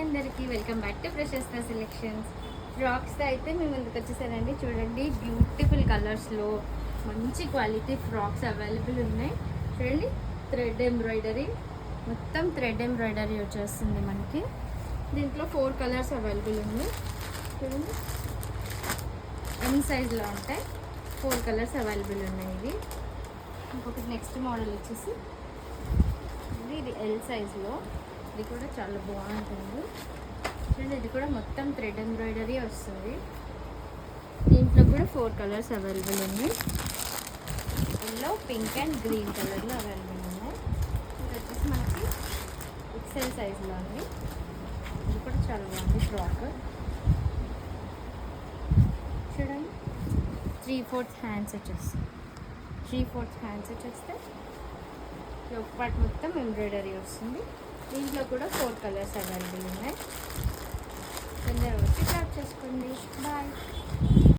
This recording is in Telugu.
అందరికీ వెల్కమ్ బ్యాక్ టు ప్రశస్త సెలెక్షన్స్. ఫ్రాక్స్ అయితే మేము ముందుకు వచ్చేసానండి. చూడండి, బ్యూటిఫుల్ కలర్స్లో మంచి క్వాలిటీ ఫ్రాక్స్ అవైలబుల్ ఉన్నాయి. చూడండి, థ్రెడ్ ఎంబ్రాయిడరీ, మొత్తం థ్రెడ్ ఎంబ్రాయిడరీ వచ్చేస్తుంది మనకి. దీంట్లో 4 కలర్స్ అవైలబుల్ ఉన్నాయి. చూడండి, ఎం సైజ్లో ఉంటాయి. 4 కలర్స్ అవైలబుల్ ఉన్నాయి. ఇది ఇంకొకటి నెక్స్ట్ మోడల్ వచ్చేసి ఇది ఎల్ సైజ్లో. ఇది కూడా చాలా బాగుంటుంది. చూడండి, ఇది కూడా మొత్తం థ్రెడ్ ఎంబ్రాయిడరీ వస్తుంది. దీంట్లో కూడా 4 కలర్స్ అవైలబుల్ ఉన్నాయి. ఎల్లో, పింక్ అండ్ గ్రీన్ కలర్లో అవైలబుల్ ఉన్నాయి. ఇది వచ్చేసి మనకి ఎక్సెల్ సైజ్లో ఉంది. ఇది కూడా చాలా బాగుంది ఫ్రాక్. చూడండి, 3/4 హ్యాండ్స్ వచ్చేస్తాయి. 3/4 హ్యాండ్స్ వచ్చేస్తే ఒక పార్ట్ మొత్తం ఎంబ్రాయిడరీ వస్తుంది. దీంట్లో కూడా 4 కలర్స్ అవైలబుల్ ఉన్నాయి. తొందరగా వచ్చి డ్రాప్ చేసుకోండి.